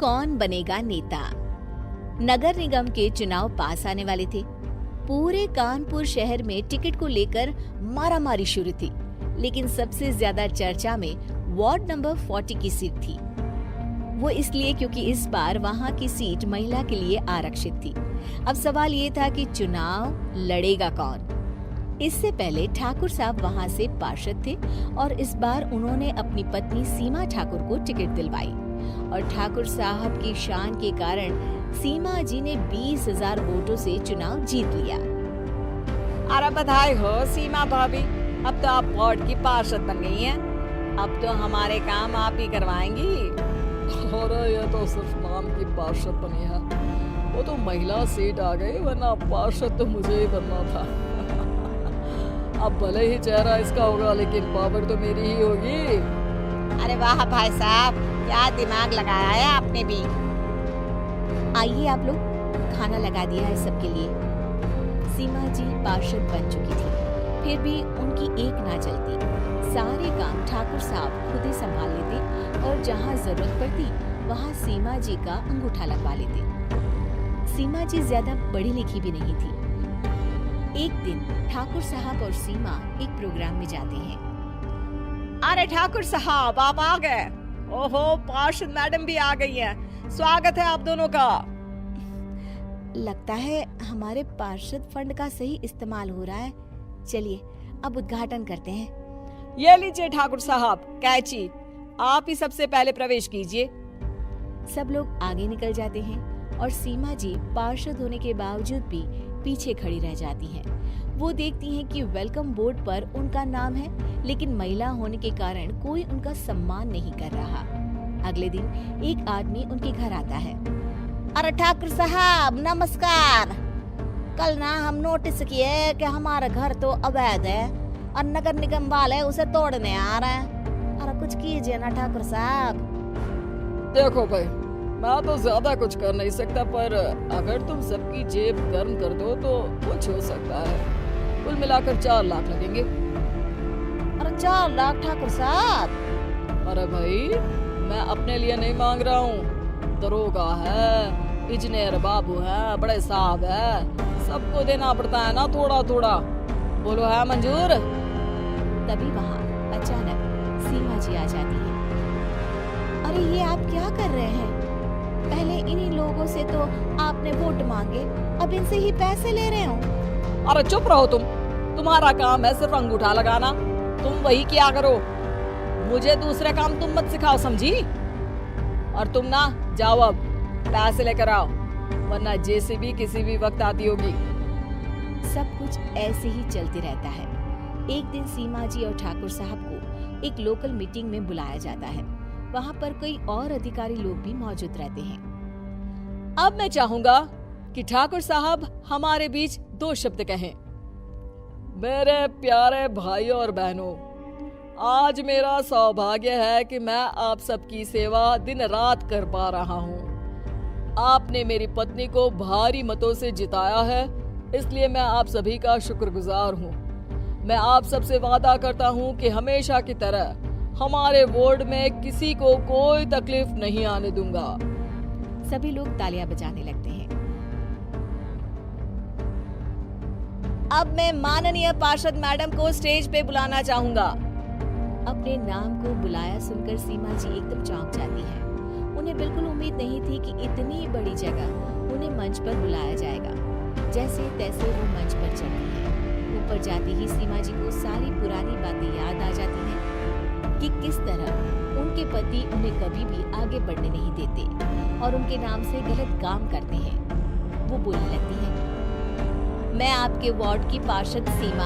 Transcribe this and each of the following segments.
कौन बनेगा नेता। नगर निगम के चुनाव पास आने वाले थे। पूरे कानपुर शहर में टिकट को लेकर मारामारी शुरू थी, लेकिन सबसे ज्यादा चर्चा में वार्ड नंबर 40 की सीट थी। वो इसलिए क्योंकि इस बार वहां की सीट महिला के लिए आरक्षित थी। अब सवाल ये था कि चुनाव लड़ेगा कौन। इससे पहले ठाकुर साहब वहां से पार्षद थे और इस बार उन्होंने अपनी पत्नी सीमा ठाकुर को टिकट दिलवाई और ठाकुर साहब की शान के कारण सीमा जी ने 20,000 वोटों से चुनाव जीत लिया। अरे बधाई हो सीमा भाभी, अब तो आप वार्ड की पार्षद बन गई हैं। अब तो हमारे काम आप ही करवाएंगी। अरे ये तो सिर्फ नाम की पार्षद बनी है, वो तो महिला सीट आ गई, वरना पार्षद तो मुझे ही बनना था। अब भले ही चेहरा इसका होगा, लेकिन पावर तो मेरी ही होगी। अरे वाह भाई साहब, क्या दिमाग लगाया है आपने भी। आइए आप लोग, खाना लगा दिया है सबके लिए। सीमा जी पार्षद बन चुकी थी, फिर भी उनकी एक ना चलती। सारे काम ठाकुर साहब खुद ही संभाल लेते और जहाँ जरूरत पड़ती वहाँ सीमा जी का अंगूठा लगवा लेते। सीमा जी ज्यादा पढ़ी लिखी भी नहीं थी। एक दिन ठाकुर साहब और सीमा एक प्रोग्राम में जाते हैं। अरे ठाकुर साहब, आप आ गए। ओहो, पार्षद मैडम भी आ गई हैं। स्वागत है आप दोनों का। लगता है हमारे पार्षद फंड का सही इस्तेमाल हो रहा है। चलिए अब उद्घाटन करते हैं। ये लीजिए ठाकुर साहब कैची, आप ही सबसे पहले प्रवेश कीजिए। सब लोग आगे निकल जाते हैं और सीमा जी पार्षद होने के बावजूद भी पीछे खड़ी रह जाती हैं। वो देखती हैं कि वेलकम बोर्ड पर उनका नाम है, लेकिन महिला होने के कारण कोई उनका सम्मान नहीं कर रहा। अगले दिन एक आदमी उनके घर आता है। अरे ठाकुर साहब नमस्कार। कल ना हम नोटिस किए कि हमारा घर तो अवैध है और नगर निगम वाले उसे तोड़ने आ रहे हैं। अरे कुछ कीजिए ना ठाकुर साहब। देखो भाई, मैं तो ज्यादा कुछ कर नहीं सकता, पर अगर तुम सबकी जेब गर्म कर दो तो कुछ हो सकता है। कुल मिलाकर 4 लाख लगेंगे। अरे 4 लाख ठाकुर साहब? अरे भाई, मैं अपने लिए नहीं मांग रहा हूँ। दरोगा है, इंजीनियर बाबू है, बड़े साहब है, सबको देना पड़ता है ना थोड़ा थोड़ा। बोलो है मंजूर? तभी वहाँ अचानक सीमा जी आ जाती है। अरे ये आप क्या कर रहे हैं? पहले इन्हीं लोगों से तो आपने वोट मांगे, अब इनसे ही पैसे ले रहे हो। अरे चुप रहो तुम, तुम्हारा काम है सिर्फ अंगूठा लगाना, तुम वही किया करो। मुझे दूसरे काम तुम मत सिखाओ, समझी? और तुम ना जाओ, अब पैसे लेकर आओ, वरना जेसीबी किसी भी वक्त आती होगी। सब कुछ ऐसे ही चलते रहता है। एक दिन सीमा जी और ठाकुर साहब को एक लोकल मीटिंग में बुलाया जाता है। वहाँ पर कई और अधिकारी लोग भी मौजूद रहते हैं। अब मैं चाहूंगा कि ठाकुर साहब हमारे बीच 2 शब्द कहें। मेरे प्यारे भाइयों और बहनों, आज मेरा सौभाग्य है कि मैं आप सबकी सेवा दिन रात कर पा रहा हूँ। आपने मेरी पत्नी को भारी मतों से जिताया है, इसलिए मैं आप सभी का शुक्रगुजार हूँ। मैं आप सबसे वादा करता हूँ कि हमेशा की तरह हमारे वार्ड में किसी को कोई तकलीफ नहीं आने दूंगा। सभी लोग तालियां बजाने लगते हैं। अब मैं माननीय पार्षद मैडम को स्टेज पे बुलाना चाहूंगा। अपने नाम को बुलाया सुनकर सीमा जी एकदम चौंक जाती हैं। उन्हें बिल्कुल उम्मीद नहीं थी कि इतनी बड़ी जगह उन्हें मंच पर बुलाया जाएगा। जैसे तैसे वो मंच पर चढ़ती हैं। ऊपर जाते ही सीमा जी को सारी पुरानी बातें याद आ जाती हैं कि किस तरह उनके पति उन्हें कभी भी आगे बढ़ने नहीं देते और उनके नाम से गलत काम करते हैं। वो बोलने लगती है, मैं आपके वार्ड की पार्षद सीमा।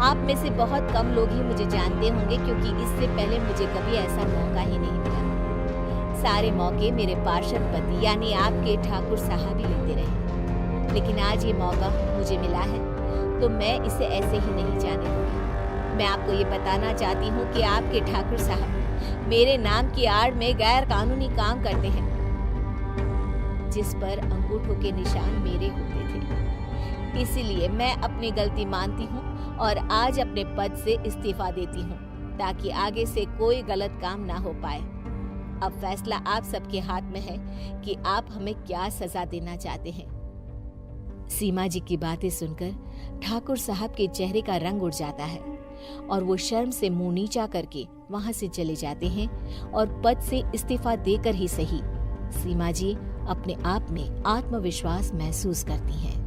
आप में से बहुत कम लोग ही मुझे जानते होंगे, क्योंकि इससे पहले मुझे कभी ऐसा मौका ही नहीं मिला। सारे मौके मेरे पार्षद पति यानी आपके ठाकुर साहब ही लेते रहे, लेकिन आज ये मौका मुझे मिला है तो मैं इसे ऐसे ही नहीं जाने दूंगी। मैं आपको ये बताना चाहती हूँ कि आपके ठाकुर साहब मेरे नाम की आड़ में गैर कानूनी काम करते हैं, जिस पर अंगूठों के निशान मेरे होते थे। इसीलिए मैं अपनी गलती मानती हूँ और आज अपने पद से इस्तीफा देती हूँ, ताकि आगे से कोई गलत काम ना हो पाए। अब फैसला आप सबके हाथ में है कि आप हमें क्या सजा देना चाहते हैं। सीमा जी की बातें सुनकर ठाकुर साहब के चेहरे का रंग उड़ जाता है और वो शर्म से मुंह नीचा करके वहां से चले जाते हैं और पद से इस्तीफा देकर ही सही सीमा जी अपने आप में आत्मविश्वास महसूस करती हैं।